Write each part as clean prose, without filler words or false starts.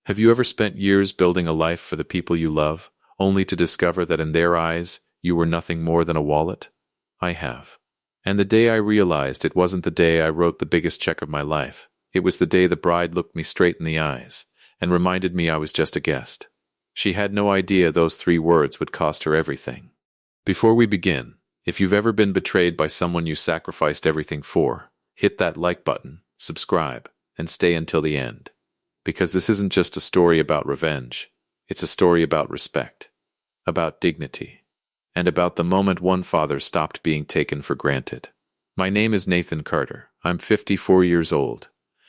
Have you ever spent years building a life for the people you love, only to discover that in their eyes, you were nothing more than a wallet? I have. And the day I realized it wasn't the day I wrote the biggest check of my life. It was the day the bride looked me straight in the eyes and reminded me I was just a guest. She had no idea those 3 words would cost her everything. Before we begin, if you've ever been betrayed by someone you sacrificed everything for, hit that like button, subscribe, and stay until the end. Because this isn't just a story about revenge. It's a story about respect, about dignity, and about the moment one father stopped being taken for granted. My name is Nathan Carter. I'm 54 years old.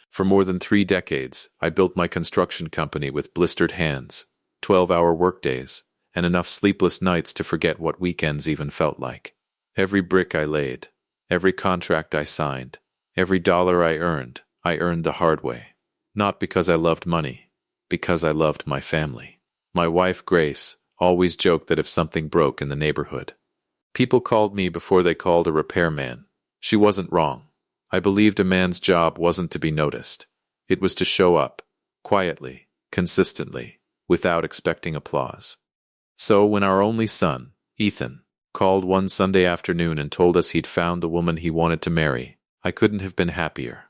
For more than 3 decades, I built my construction company with blistered hands, 12-hour workdays, and enough sleepless nights to forget what weekends even felt like. Every brick I laid, every contract I signed, every dollar I earned the hard way. Not because I loved money, because I loved my family. My wife, Grace, always joked that if something broke in the neighborhood, people called me before they called a repairman. She wasn't wrong. I believed a man's job wasn't to be noticed. It was to show up, quietly, consistently, without expecting applause. So when our only son, Ethan, called one Sunday afternoon and told us he'd found the woman he wanted to marry, I couldn't have been happier.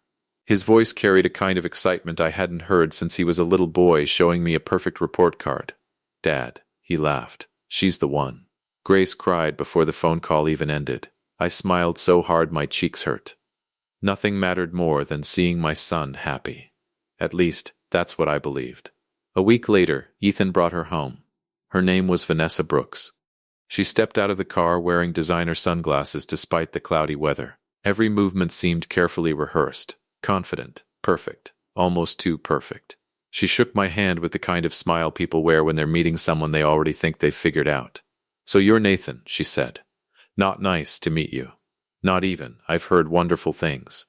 His voice carried a kind of excitement I hadn't heard since he was a little boy showing me a perfect report card. "Dad," he laughed, "she's the one." Grace cried before the phone call even ended. I smiled so hard my cheeks hurt. Nothing mattered more than seeing my son happy. At least, that's what I believed. A week later, Ethan brought her home. Her name was Vanessa Brooks. She stepped out of the car wearing designer sunglasses despite the cloudy weather. Every movement seemed carefully rehearsed. Confident, perfect, almost too perfect. She shook my hand with the kind of smile people wear when they're meeting someone they already think they've figured out. "So you're Nathan," she said. "Not nice to meet you. Not even. I've heard wonderful things.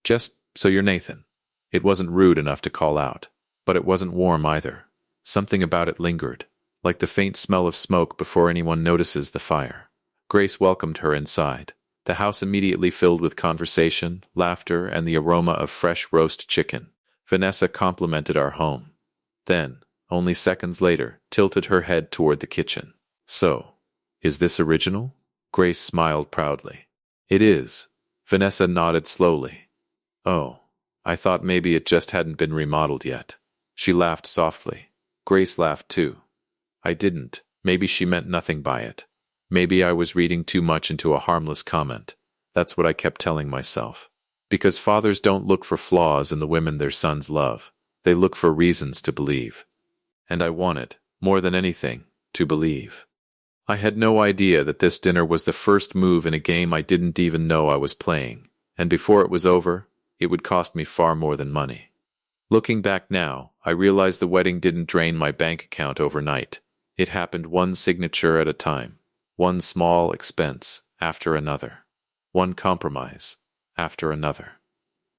Just, so you're Nathan." It wasn't rude enough to call out, but it wasn't warm either. Something about it lingered, like the faint smell of smoke before anyone notices the fire. Grace welcomed her inside. The house immediately filled with conversation, laughter, and the aroma of fresh roast chicken. Vanessa complimented our home. Then, only seconds later, tilted her head toward the kitchen. "So, is this original?" Grace smiled proudly. "It is." Vanessa nodded slowly. "Oh, I thought maybe it just hadn't been remodeled yet." She laughed softly. Grace laughed too. I didn't. Maybe she meant nothing by it. Maybe I was reading too much into a harmless comment. That's what I kept telling myself. Because fathers don't look for flaws in the women their sons love. They look for reasons to believe. And I wanted, more than anything, to believe. I had no idea that this dinner was the first move in a game I didn't even know I was playing, and before it was over, it would cost me far more than money. Looking back now, I realized the wedding didn't drain my bank account overnight. It happened one signature at a time. One small expense after another. One compromise after another.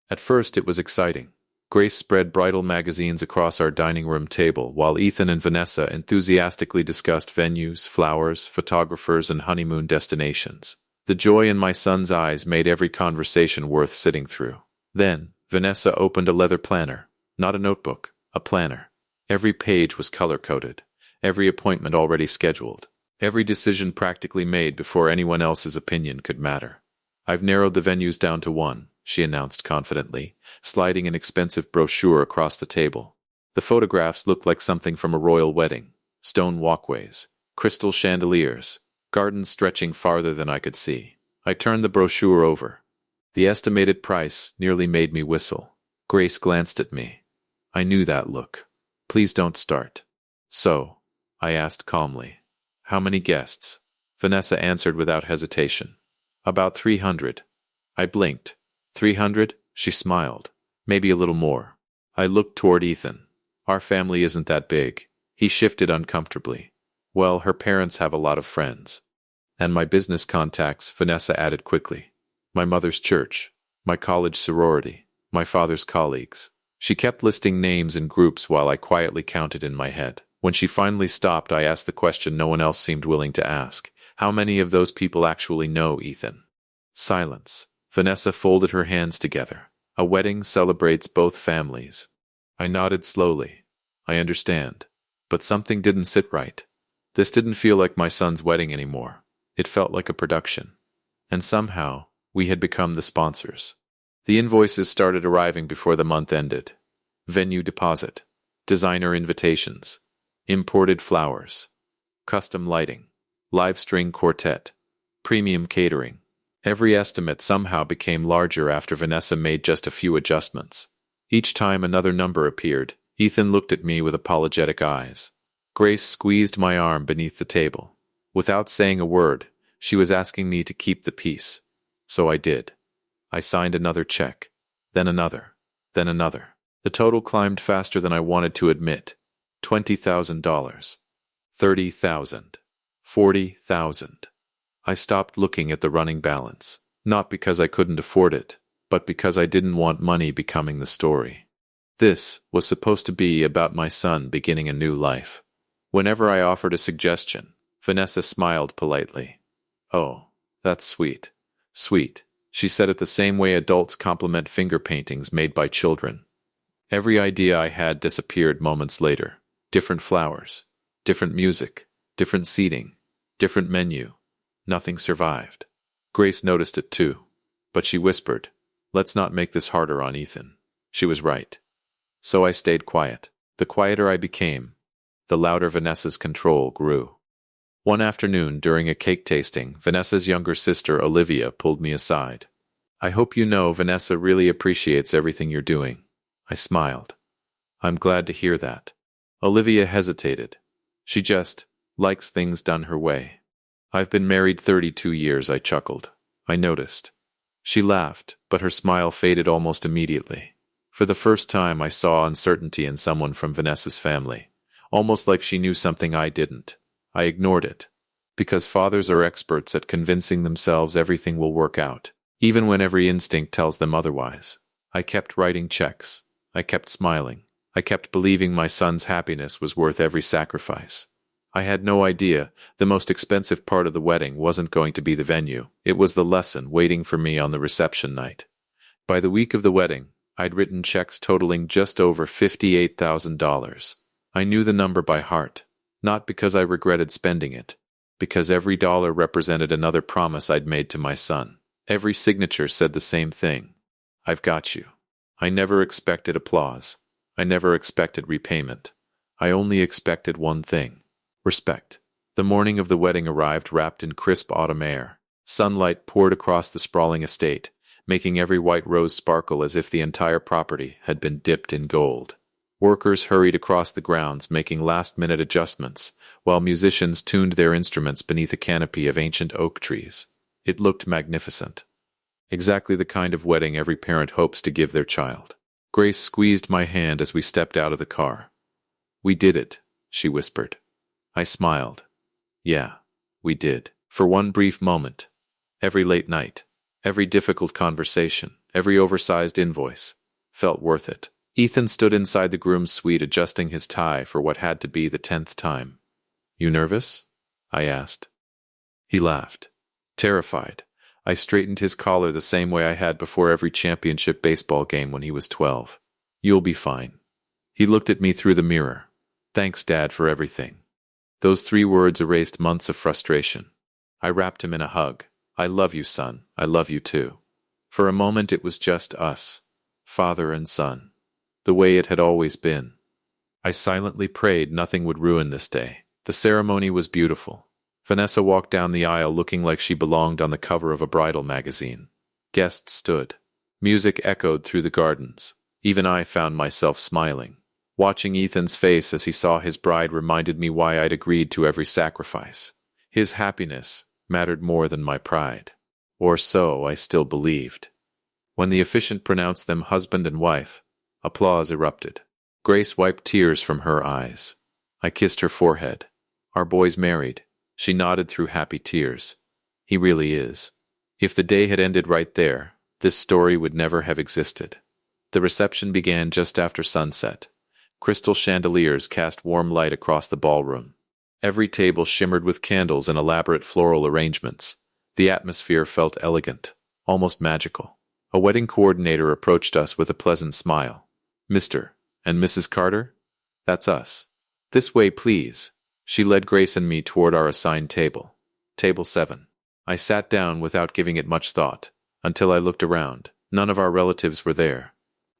At first it was exciting. Grace spread bridal magazines across our dining room table while Ethan and Vanessa enthusiastically discussed venues, flowers, photographers, and honeymoon destinations. The joy in my son's eyes made every conversation worth sitting through. Then, Vanessa opened a leather planner. Not a notebook, a planner. Every page was color-coded. Every appointment already scheduled. Every decision practically made before anyone else's opinion could matter. "I've narrowed the venues down to 1, she announced confidently, sliding an expensive brochure across the table. The photographs looked like something from a royal wedding. Stone walkways, crystal chandeliers, gardens stretching farther than I could see. I turned the brochure over. The estimated price nearly made me whistle. Grace glanced at me. I knew that look. "Please don't start." "So?" I asked calmly. "How many guests?" Vanessa answered without hesitation. "About 300. I blinked. 300? She smiled. "Maybe a little more." I looked toward Ethan. "Our family isn't that big." He shifted uncomfortably. "Well, her parents have a lot of friends." "And my business contacts," Vanessa added quickly. "My mother's church, my college sorority, my father's colleagues." She kept listing names and groups while I quietly counted in my head. When she finally stopped, I asked the question no one else seemed willing to ask. "How many of those people actually know Ethan?" Silence. Vanessa folded her hands together. "A wedding celebrates both families." I nodded slowly. I understand. But something didn't sit right. This didn't feel like my son's wedding anymore. It felt like a production. And somehow, we had become the sponsors. The invoices started arriving before the month ended. Venue deposit, designer invitations, imported flowers, custom lighting, live string quartet, premium catering. Every estimate somehow became larger after Vanessa made just a few adjustments. Each time another number appeared, Ethan looked at me with apologetic eyes. Grace squeezed my arm beneath the table. Without saying a word, she was asking me to keep the peace. So I did. I signed another check, then another, then another. The total climbed faster than I wanted to admit. $20,000. 30,000. 40,000. I stopped looking at the running balance, not because I couldn't afford it, but because I didn't want money becoming the story. This was supposed to be about my son beginning a new life. Whenever I offered a suggestion, Vanessa smiled politely. "Oh, that's sweet. Sweet," she said it the same way adults compliment finger paintings made by children. Every idea I had disappeared moments later. Different flowers, different music, different seating, different menu. Nothing survived. Grace noticed it too, but she whispered, "Let's not make this harder on Ethan." She was right. So I stayed quiet. The quieter I became, the louder Vanessa's control grew. One afternoon, during a cake tasting, Vanessa's younger sister, Olivia, pulled me aside. "I hope you know Vanessa really appreciates everything you're doing." I smiled. "I'm glad to hear that." Olivia hesitated. "She just likes things done her way." "I've been married 32 years, I chuckled. I noticed. She laughed, but her smile faded almost immediately. For the first time, I saw uncertainty in someone from Vanessa's family, almost like she knew something I didn't. I ignored it, because fathers are experts at convincing themselves everything will work out, even when every instinct tells them otherwise. I kept writing checks. I kept smiling. I kept believing my son's happiness was worth every sacrifice. I had no idea the most expensive part of the wedding wasn't going to be the venue. It was the lesson waiting for me on the reception night. By the week of the wedding, I'd written checks totaling just over $58,000. I knew the number by heart, not because I regretted spending it, because every dollar represented another promise I'd made to my son. Every signature said the same thing. "I've got you." I never expected applause. I never expected repayment. I only expected one thing. Respect. The morning of the wedding arrived wrapped in crisp autumn air. Sunlight poured across the sprawling estate, making every white rose sparkle as if the entire property had been dipped in gold. Workers hurried across the grounds, making last-minute adjustments, while musicians tuned their instruments beneath a canopy of ancient oak trees. It looked magnificent. Exactly the kind of wedding every parent hopes to give their child. Grace squeezed my hand as we stepped out of the car. "We did it," she whispered. I smiled. Yeah, we did. For one brief moment. Every late night, every difficult conversation, every oversized invoice felt worth it. Ethan stood inside the groom's suite adjusting his tie for what had to be the 10th time. "You nervous?" I asked. He laughed. Terrified, I straightened his collar the same way I had before every championship baseball game when he was 12. "You'll be fine." He looked at me through the mirror. "Thanks, Dad, for everything." Those 3 words erased months of frustration. I wrapped him in a hug. "I love you, son. I love you too." For a moment it was just us, father and son, the way it had always been. I silently prayed nothing would ruin this day. The ceremony was beautiful. Vanessa walked down the aisle looking like she belonged on the cover of a bridal magazine. Guests stood. Music echoed through the gardens. Even I found myself smiling. Watching Ethan's face as he saw his bride reminded me why I'd agreed to every sacrifice. His happiness mattered more than my pride. Or so I still believed. When the officiant pronounced them husband and wife, applause erupted. Grace wiped tears from her eyes. I kissed her forehead. "Our boy's married." She nodded through happy tears. "He really is." If the day had ended right there, this story would never have existed. The reception began just after sunset. Crystal chandeliers cast warm light across the ballroom. Every table shimmered with candles and elaborate floral arrangements. The atmosphere felt elegant, almost magical. A wedding coordinator approached us with a pleasant smile. "Mr. and Mrs. Carter?" That's us. This way, please. She led Grace and me toward our assigned table. Table 7. I sat down without giving it much thought, until I looked around. None of our relatives were there.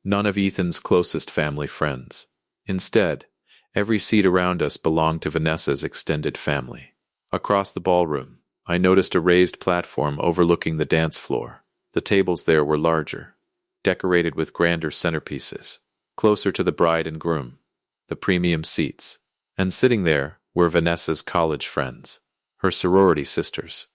None of Ethan's closest family friends. Instead, every seat around us belonged to Vanessa's extended family. Across the ballroom, I noticed a raised platform overlooking the dance floor. The tables there were larger, decorated with grander centerpieces, closer to the bride and groom, the premium seats. And sitting there were Vanessa's college friends, her sorority sisters,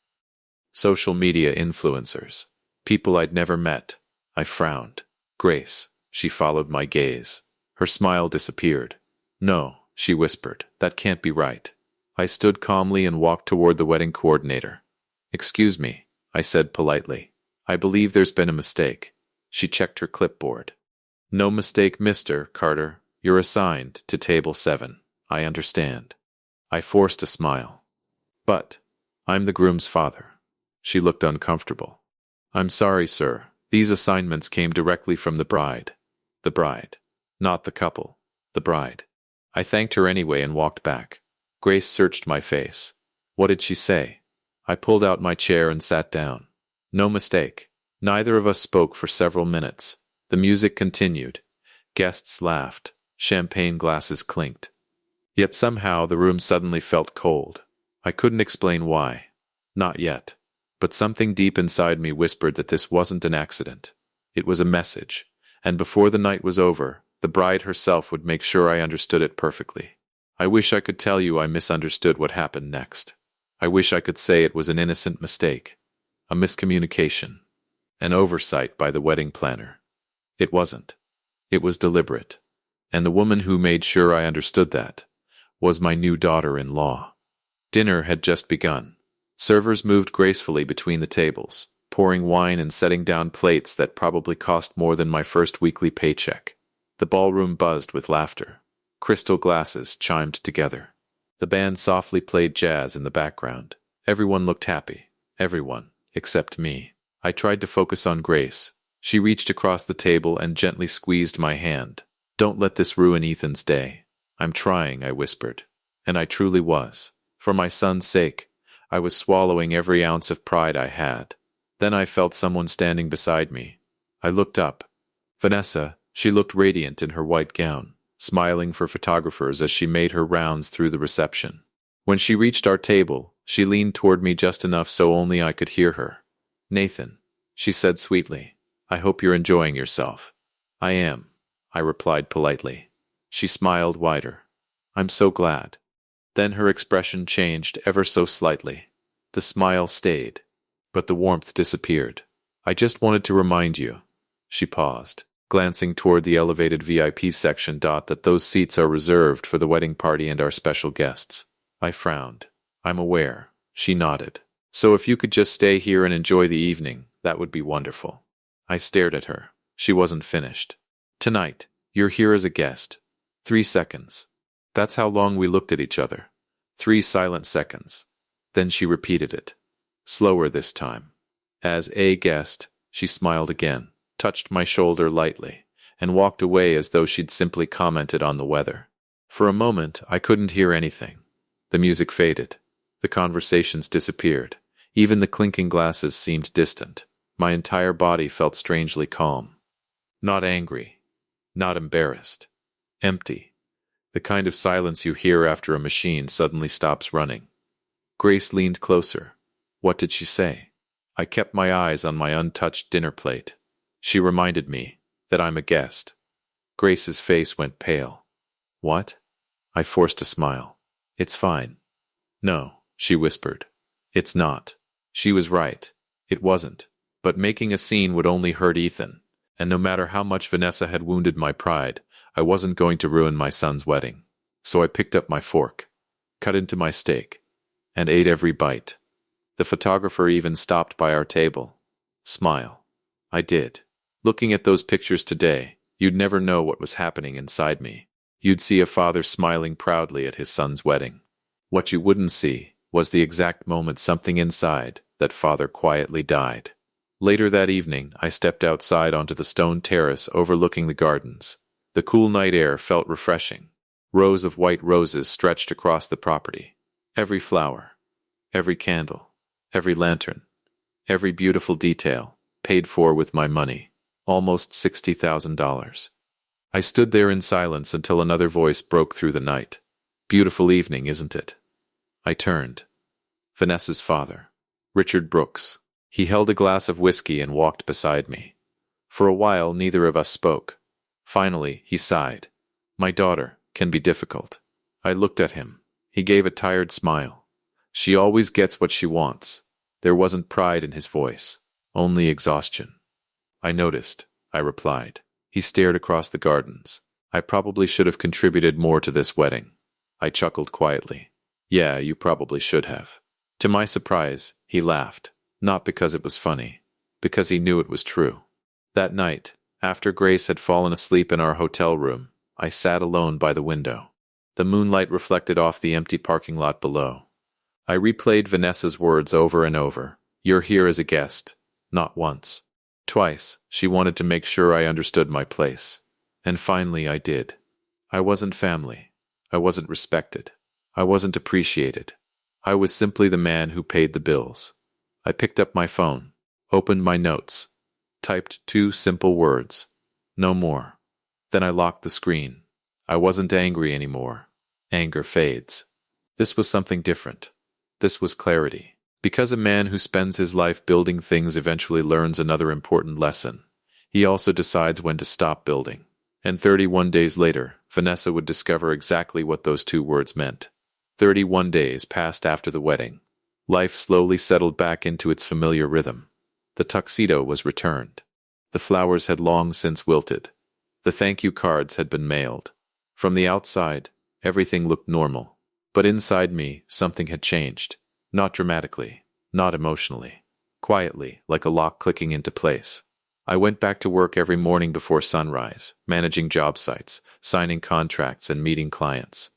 social media influencers, people I'd never met. I frowned. Grace, she followed my gaze. Her smile disappeared. No, she whispered, that can't be right. I stood calmly and walked toward the wedding coordinator. Excuse me, I said politely. I believe there's been a mistake. She checked her clipboard. No mistake, Mr. Carter. You're assigned to table 7. I understand. I forced a smile. But I'm the groom's father. She looked uncomfortable. I'm sorry, sir. These assignments came directly from the bride. The bride. Not the couple. The bride. I thanked her anyway and walked back. Grace searched my face. What did she say? I pulled out my chair and sat down. No mistake. Neither of us spoke for several minutes. The music continued. Guests laughed. Champagne glasses clinked. Yet somehow the room suddenly felt cold. I couldn't explain why. Not yet. But something deep inside me whispered that this wasn't an accident. It was a message. And before the night was over, the bride herself would make sure I understood it perfectly. I wish I could tell you I misunderstood what happened next. I wish I could say it was an innocent mistake, a miscommunication, an oversight by the wedding planner. It wasn't. It was deliberate. And the woman who made sure I understood that was my new daughter-in-law. Dinner had just begun. Servers moved gracefully between the tables, pouring wine and setting down plates that probably cost more than my first weekly paycheck. The ballroom buzzed with laughter. Crystal glasses chimed together. The band softly played jazz in the background. Everyone looked happy. Everyone, except me. I tried to focus on Grace. She reached across the table and gently squeezed my hand. Don't let this ruin Ethan's day. I'm trying, I whispered. And I truly was. For my son's sake, I was swallowing every ounce of pride I had. Then I felt someone standing beside me. I looked up. Vanessa, she looked radiant in her white gown, smiling for photographers as she made her rounds through the reception. When she reached our table, she leaned toward me just enough so only I could hear her. Nathan, she said sweetly, I hope you're enjoying yourself. I am, I replied politely. She smiled wider. I'm so glad. Then her expression changed ever so slightly. The smile stayed, but the warmth disappeared. I just wanted to remind you. She paused, glancing toward the elevated VIP section. That those seats are reserved for the wedding party and our special guests. I frowned. I'm aware. She nodded. So if you could just stay here and enjoy the evening, that would be wonderful. I stared at her. She wasn't finished. Tonight, you're here as a guest. 3 seconds. That's how long we looked at each other. 3 silent seconds. Then she repeated it. Slower this time. As a guest, she smiled again, touched my shoulder lightly, and walked away as though she'd simply commented on the weather. For a moment, I couldn't hear anything. The music faded. The conversations disappeared. Even the clinking glasses seemed distant. My entire body felt strangely calm. Not angry. Not embarrassed. Empty. The kind of silence you hear after a machine suddenly stops running. Grace leaned closer. What did she say? I kept my eyes on my untouched dinner plate. She reminded me that I'm a guest. Grace's face went pale. What? I forced a smile. It's fine. No, she whispered. It's not. She was right. It wasn't. But making a scene would only hurt Ethan, and no matter how much Vanessa had wounded my pride, I wasn't going to ruin my son's wedding. So I picked up my fork, cut into my steak, and ate every bite. The photographer even stopped by our table. Smile. I did. Looking at those pictures today, you'd never know what was happening inside me. You'd see a father smiling proudly at his son's wedding. What you wouldn't see was the exact moment something inside that father quietly died. Later that evening, I stepped outside onto the stone terrace overlooking the gardens. The cool night air felt refreshing. Rows of white roses stretched across the property. Every flower, every candle, every lantern, every beautiful detail, paid for with my money, almost $60,000. I stood there in silence until another voice broke through the night. Beautiful evening, isn't it? I turned. Vanessa's father, Richard Brooks. He held a glass of whiskey and walked beside me. For a while, neither of us spoke. Finally, he sighed. My daughter can be difficult. I looked at him. He gave a tired smile. She always gets what she wants. There wasn't pride in his voice, only exhaustion. I noticed, I replied. He stared across the gardens. I probably should have contributed more to this wedding. I chuckled quietly. Yeah, you probably should have. To my surprise, he laughed. Not because it was funny, because he knew it was true. That night, after Grace had fallen asleep in our hotel room, I sat alone by the window. The moonlight reflected off the empty parking lot below. I replayed Vanessa's words over and over. You're here as a guest. Not once. Twice, she wanted to make sure I understood my place. And finally I did. I wasn't family. I wasn't respected. I wasn't appreciated. I was simply the man who paid the bills. I picked up my phone, opened my notes, typed 2 simple words. No more. Then I locked the screen. I wasn't angry anymore. Anger fades. This was something different. This was clarity. Because a man who spends his life building things eventually learns another important lesson, he also decides when to stop building. And 31 days later, Vanessa would discover exactly what those 2 words meant. 31 days passed after the wedding. Life slowly settled back into its familiar rhythm. The tuxedo was returned. The flowers had long since wilted. The thank you cards had been mailed. From the outside, everything looked normal. But inside me, something had changed. Not dramatically, not emotionally. Quietly, like a lock clicking into place. I went back to work every morning before sunrise, managing job sites, signing contracts, and meeting clients.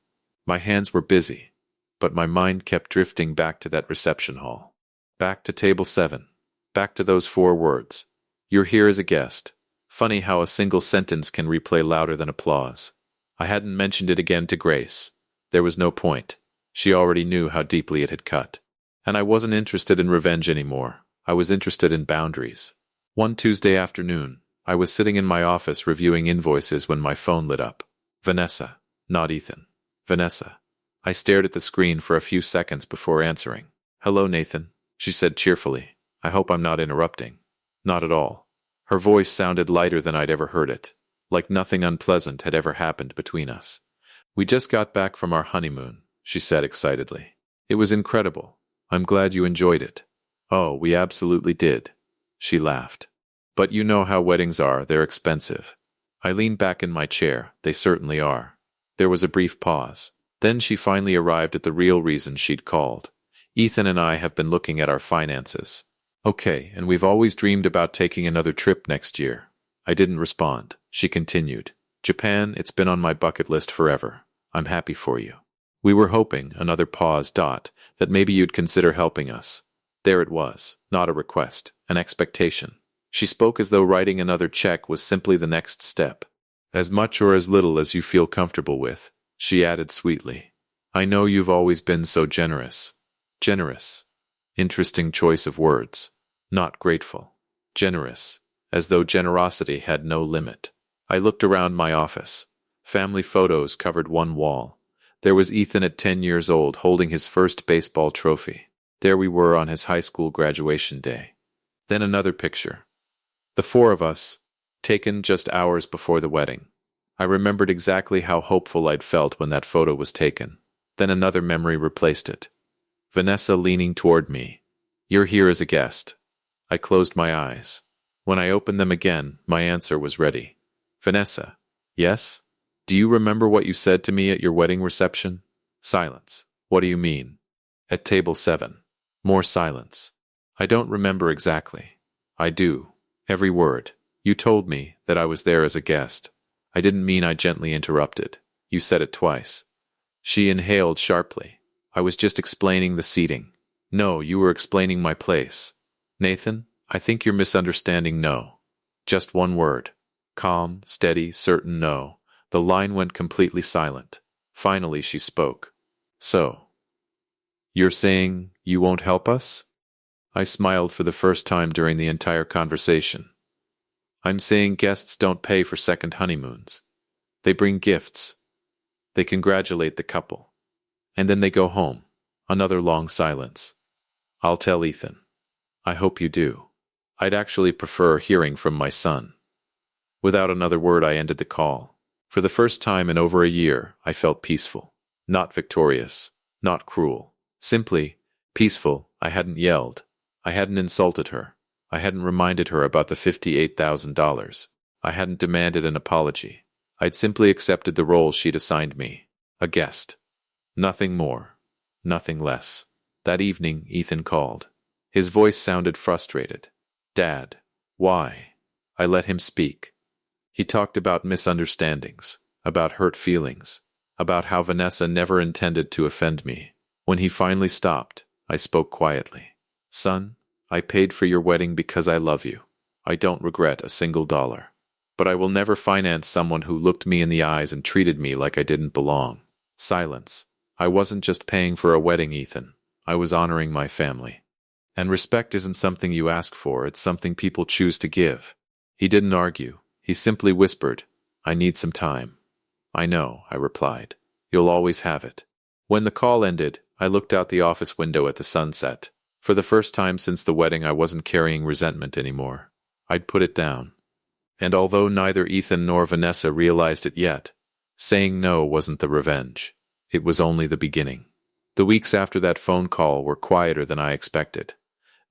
My hands were busy, but my mind kept drifting back to that reception hall. Back to table 7. Back to those 4 words. You're here as a guest. Funny how a single sentence can replay louder than applause. I hadn't mentioned it again to Grace. There was no point. She already knew how deeply it had cut. And I wasn't interested in revenge anymore. I was interested in boundaries. One Tuesday afternoon, I was sitting in my office reviewing invoices when my phone lit up. Vanessa, not Ethan. Vanessa. I stared at the screen for a few seconds before answering. Hello, Nathan, she said cheerfully. I hope I'm not interrupting. Not at all. Her voice sounded lighter than I'd ever heard it, like nothing unpleasant had ever happened between us. We just got back from our honeymoon, she said excitedly. It was incredible. I'm glad you enjoyed it. Oh, we absolutely did. She laughed. But you know how weddings are, they're expensive. I leaned back in my chair. They certainly are. There was a brief pause. Then she finally arrived at the real reason she'd called. Ethan and I have been looking at our finances. Okay, and we've always dreamed about taking another trip next year. I didn't respond. She continued. Japan, it's been on my bucket list forever. I'm happy for you. We were hoping, another pause, that maybe you'd consider helping us. There it was, not a request, an expectation. She spoke as though writing another check was simply the next step. As much or as little as you feel comfortable with, she added sweetly. I know you've always been so generous. Generous. Interesting choice of words. Not grateful. Generous. As though generosity had no limit. I looked around my office. Family photos covered one wall. There was Ethan at 10 years old holding his first baseball trophy. There we were on his high school graduation day. Then another picture. The 4 of us, taken just hours before the wedding. I remembered exactly how hopeful I'd felt when that photo was taken. Then another memory replaced it. Vanessa leaning toward me. You're here as a guest. I closed my eyes. When I opened them again, my answer was ready. Vanessa. Yes? Do you remember what you said to me at your wedding reception? Silence. What do you mean? At table 7. More silence. I don't remember exactly. I do. Every word. You told me that I was there as a guest. I didn't mean I gently interrupted. You said it twice. She inhaled sharply. I was just explaining the seating. No, you were explaining my place. Nathan, I think you're misunderstanding no. Just one word. Calm, steady, certain no. The line went completely silent. Finally, she spoke. So, you're saying you won't help us? I smiled for the first time during the entire conversation. I'm saying guests don't pay for second honeymoons. They bring gifts. They congratulate the couple. And then they go home. Another long silence. I'll tell Ethan. I hope you do. I'd actually prefer hearing from my son. Without another word, I ended the call. For the first time in over a year, I felt peaceful. Not victorious. Not cruel. Simply peaceful. I hadn't yelled. I hadn't insulted her. I hadn't reminded her about the $58,000. I hadn't demanded an apology. I'd simply accepted the role she'd assigned me. A guest. Nothing more. Nothing less. That evening, Ethan called. His voice sounded frustrated. Dad, why? I let him speak. He talked about misunderstandings, about hurt feelings, about how Vanessa never intended to offend me. When he finally stopped, I spoke quietly. Son, I paid for your wedding because I love you. I don't regret a single dollar. But I will never finance someone who looked me in the eyes and treated me like I didn't belong. Silence. I wasn't just paying for a wedding, Ethan. I was honoring my family. And respect isn't something you ask for, it's something people choose to give. He didn't argue. He simply whispered, I need some time. I know, I replied. You'll always have it. When the call ended, I looked out the office window at the sunset. For the first time since the wedding, I wasn't carrying resentment anymore. I'd put it down. And although neither Ethan nor Vanessa realized it yet, saying no wasn't the revenge. It was only the beginning. The weeks after that phone call were quieter than I expected.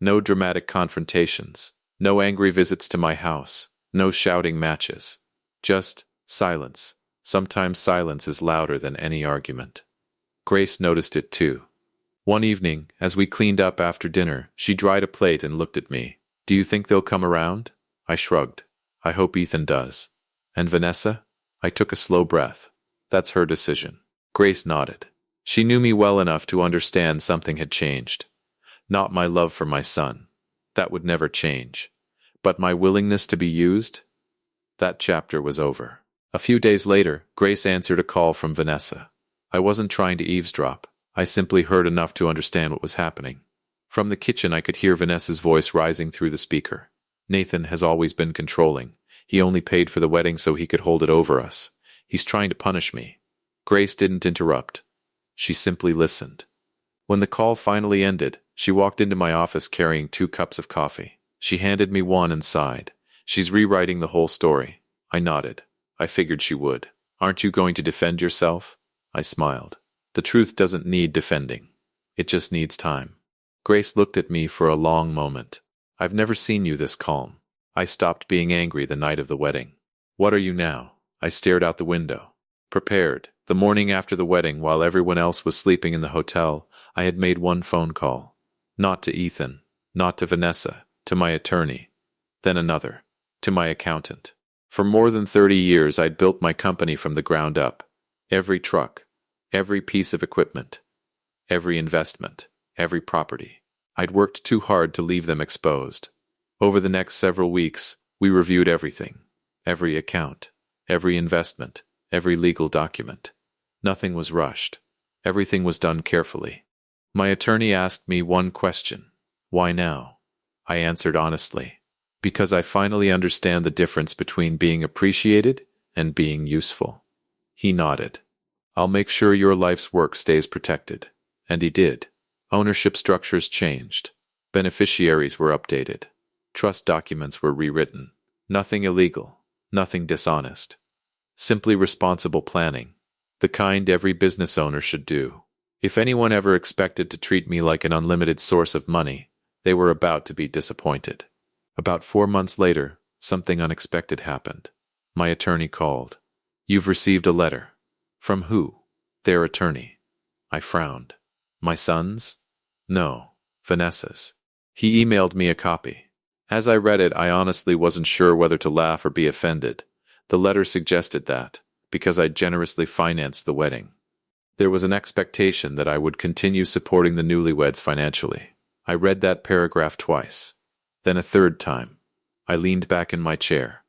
No dramatic confrontations, no angry visits to my house, no shouting matches. Just silence. Sometimes silence is louder than any argument. Grace noticed it too. One evening, as we cleaned up after dinner, she dried a plate and looked at me. Do you think they'll come around? I shrugged. I hope Ethan does. And Vanessa? I took a slow breath. That's her decision. Grace nodded. She knew me well enough to understand something had changed. Not my love for my son. That would never change. But my willingness to be used? That chapter was over. A few days later, Grace answered a call from Vanessa. I wasn't trying to eavesdrop. I simply heard enough to understand what was happening. From the kitchen, I could hear Vanessa's voice rising through the speaker. Nathan has always been controlling. He only paid for the wedding so he could hold it over us. He's trying to punish me. Grace didn't interrupt. She simply listened. When the call finally ended, she walked into my office carrying 2 cups of coffee. She handed me one and sighed. She's rewriting the whole story. I nodded. I figured she would. Aren't you going to defend yourself? I smiled. The truth doesn't need defending. It just needs time. Grace looked at me for a long moment. I've never seen you this calm. I stopped being angry the night of the wedding. What are you now? I stared out the window. Prepared. The morning after the wedding, while everyone else was sleeping in the hotel, I had made one phone call. Not to Ethan, not to Vanessa, to my attorney. Then another. To my accountant. For more than 30 years, I'd built my company from the ground up. Every truck, every piece of equipment, every investment, every property. I'd worked too hard to leave them exposed. Over the next several weeks, we reviewed everything. Every account, every investment, every legal document. Nothing was rushed. Everything was done carefully. My attorney asked me one question. Why now? I answered honestly. Because I finally understand the difference between being appreciated and being useful. He nodded. I'll make sure your life's work stays protected. And he did. Ownership structures changed. Beneficiaries were updated. Trust documents were rewritten. Nothing illegal. Nothing dishonest. Simply responsible planning. The kind every business owner should do. If anyone ever expected to treat me like an unlimited source of money, they were about to be disappointed. About 4 months later, something unexpected happened. My attorney called. You've received a letter. From who? Their attorney. I frowned. My son's? No, Vanessa's. He emailed me a copy. As I read it, I honestly wasn't sure whether to laugh or be offended. The letter suggested that, because I generously financed the wedding, there was an expectation that I would continue supporting the newlyweds financially. I read that paragraph twice. Then a third time. I leaned back in my chair.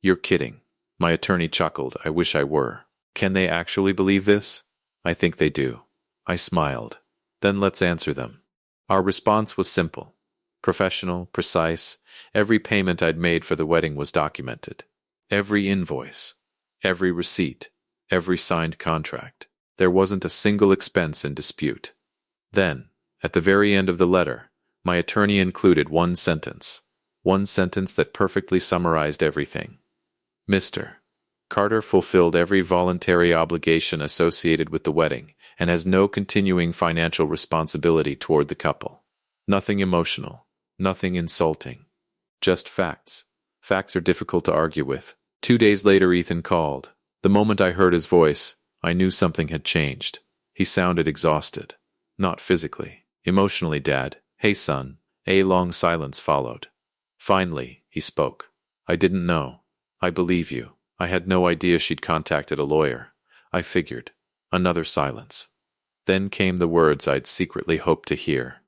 You're kidding. My attorney chuckled. I wish I were. Can they actually believe this? I think they do. I smiled. Then let's answer them. Our response was simple. Professional, precise. Every payment I'd made for the wedding was documented. Every invoice. Every receipt. Every signed contract. There wasn't a single expense in dispute. Then, at the very end of the letter, my attorney included one sentence that perfectly summarized everything. Mr. Carter fulfilled every voluntary obligation associated with the wedding and has no continuing financial responsibility toward the couple. Nothing emotional, nothing insulting. Just facts. Facts are difficult to argue with. 2 days later, Ethan called. The moment I heard his voice, I knew something had changed. He sounded exhausted. Not physically. Emotionally, Dad. Hey, son. A long silence followed. Finally, he spoke. I didn't know. I believe you. I had no idea she'd contacted a lawyer. I figured. Another silence. Then came the words I'd secretly hoped to hear.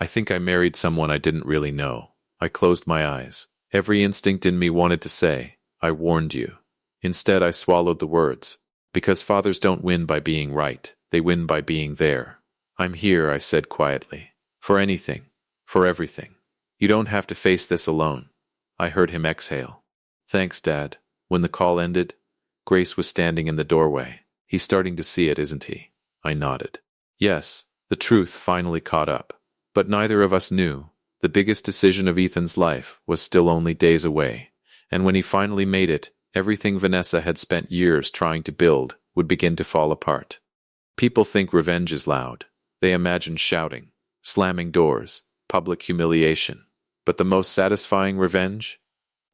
I think I married someone I didn't really know. I closed my eyes. Every instinct in me wanted to say, I warned you. Instead, I swallowed the words. Because fathers don't win by being right. They win by being there. I'm here, I said quietly. For anything. For everything. You don't have to face this alone. I heard him exhale. Thanks, Dad. When the call ended, Grace was standing in the doorway. He's starting to see it, isn't he? I nodded. Yes, the truth finally caught up. But neither of us knew. The biggest decision of Ethan's life was still only days away. And when he finally made it, everything Vanessa had spent years trying to build would begin to fall apart. People think revenge is loud. They imagine shouting, slamming doors, public humiliation. But the most satisfying revenge?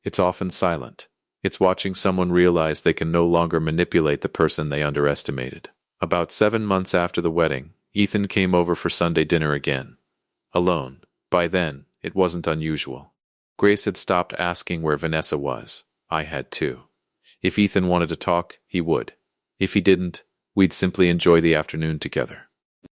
It's often silent. It's watching someone realize they can no longer manipulate the person they underestimated. About 7 months after the wedding, Ethan came over for Sunday dinner again. Alone. By then, it wasn't unusual. Grace had stopped asking where Vanessa was. I had too. If Ethan wanted to talk, he would. If he didn't, we'd simply enjoy the afternoon together.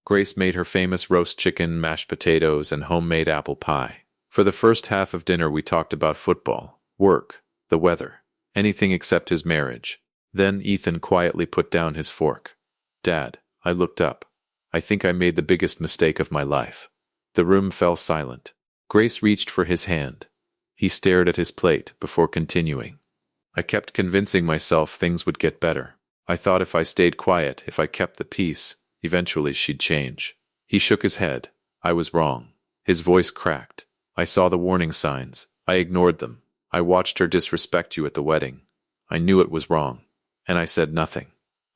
Grace made her famous roast chicken, mashed potatoes, and homemade apple pie. For the first half of dinner, we talked about football, work, the weather, anything except his marriage. Then Ethan quietly put down his fork. Dad, I looked up. I think I made the biggest mistake of my life. The room fell silent. Grace reached for his hand. He stared at his plate before continuing. I kept convincing myself things would get better. I thought if I stayed quiet, if I kept the peace, eventually she'd change. He shook his head. I was wrong. His voice cracked. I saw the warning signs. I ignored them. I watched her disrespect you at the wedding. I knew it was wrong. And I said nothing.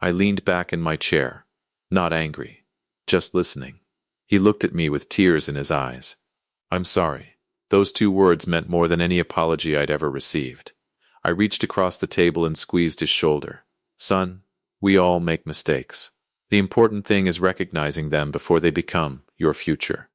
I leaned back in my chair. Not angry. Just listening. He looked at me with tears in his eyes. I'm sorry. Those 2 words meant more than any apology I'd ever received. I reached across the table and squeezed his shoulder. Son, we all make mistakes. The important thing is recognizing them before they become your future.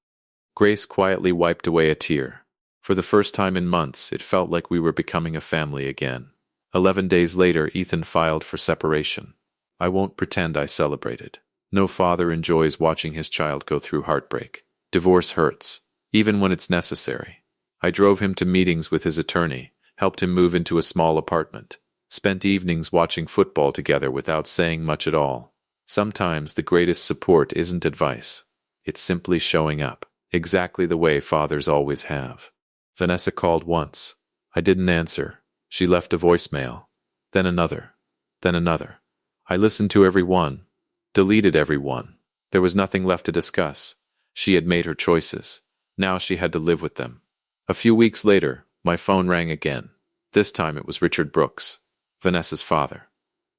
Grace quietly wiped away a tear. For the first time in months, it felt like we were becoming a family again. 11 days later, Ethan filed for separation. I won't pretend I celebrated. No father enjoys watching his child go through heartbreak. Divorce hurts, even when it's necessary. I drove him to meetings with his attorney, helped him move into a small apartment, spent evenings watching football together without saying much at all. Sometimes the greatest support isn't advice. It's simply showing up, exactly the way fathers always have. Vanessa called once. I didn't answer. She left a voicemail. Then another. Then another. I listened to every one. Deleted every one. There was nothing left to discuss. She had made her choices. Now she had to live with them. A few weeks later, my phone rang again. This time it was Richard Brooks, Vanessa's father.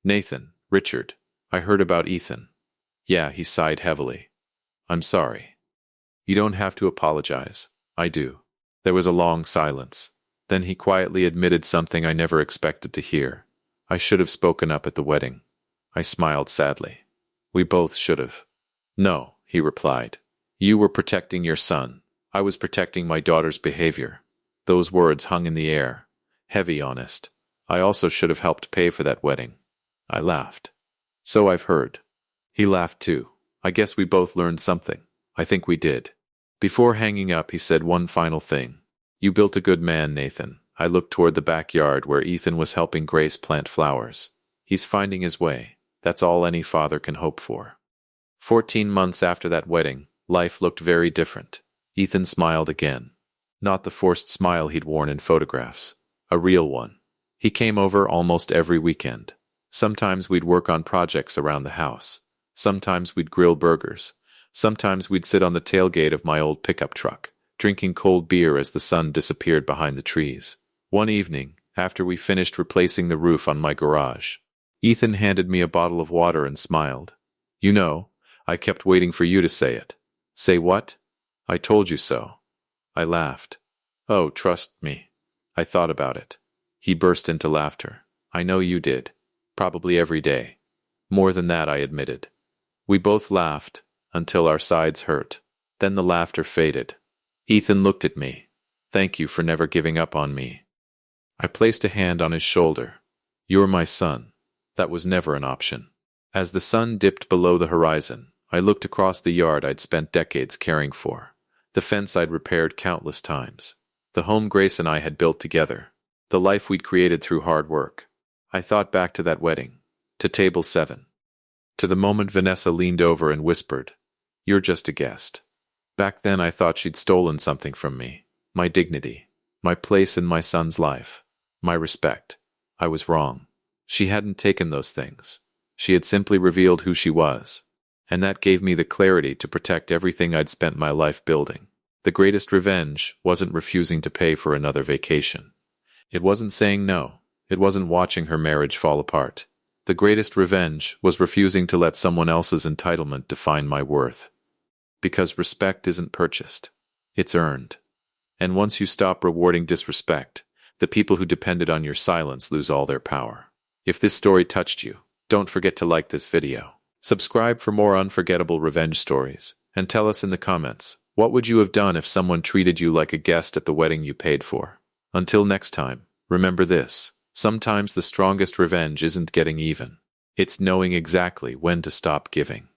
Nathan, Richard, I heard about Ethan. Yeah, he sighed heavily. I'm sorry. You don't have to apologize. I do. There was a long silence. Then he quietly admitted something I never expected to hear. I should have spoken up at the wedding. I smiled sadly. We both should have. No, he replied. You were protecting your son. I was protecting my daughter's behavior. Those words hung in the air. Heavy, honest. I also should have helped pay for that wedding. I laughed. So I've heard. He laughed too. I guess we both learned something. I think we did. Before hanging up, he said one final thing. You built a good man, Nathan. I looked toward the backyard where Ethan was helping Grace plant flowers. He's finding his way. That's all any father can hope for. 14 months after that wedding, life looked very different. Ethan smiled again. Not the forced smile he'd worn in photographs. A real one. He came over almost every weekend. Sometimes we'd work on projects around the house. Sometimes we'd grill burgers. Sometimes we'd sit on the tailgate of my old pickup truck, drinking cold beer as the sun disappeared behind the trees. One evening, after we finished replacing the roof on my garage, Ethan handed me a bottle of water and smiled. You know, I kept waiting for you to say it. Say what? I told you so. I laughed. Oh, trust me. I thought about it. He burst into laughter. I know you did. Probably every day. More than that, I admitted. We both laughed, until our sides hurt. Then the laughter faded. Ethan looked at me. Thank you for never giving up on me. I placed a hand on his shoulder. You're my son. That was never an option. As the sun dipped below the horizon, I looked across the yard I'd spent decades caring for. The fence I'd repaired countless times. The home Grace and I had built together. The life we'd created through hard work. I thought back to that wedding. To table 7. To the moment Vanessa leaned over and whispered, You're just a guest. Back then I thought she'd stolen something from me. My dignity. My place in my son's life. My respect. I was wrong. She hadn't taken those things. She had simply revealed who she was. And that gave me the clarity to protect everything I'd spent my life building. The greatest revenge wasn't refusing to pay for another vacation. It wasn't saying no. It wasn't watching her marriage fall apart. The greatest revenge was refusing to let someone else's entitlement define my worth. Because respect isn't purchased. It's earned. And once you stop rewarding disrespect, the people who depended on your silence lose all their power. If this story touched you, don't forget to like this video. Subscribe for more unforgettable revenge stories, and tell us in the comments, what would you have done if someone treated you like a guest at the wedding you paid for? Until next time, remember this. Sometimes the strongest revenge isn't getting even. It's knowing exactly when to stop giving.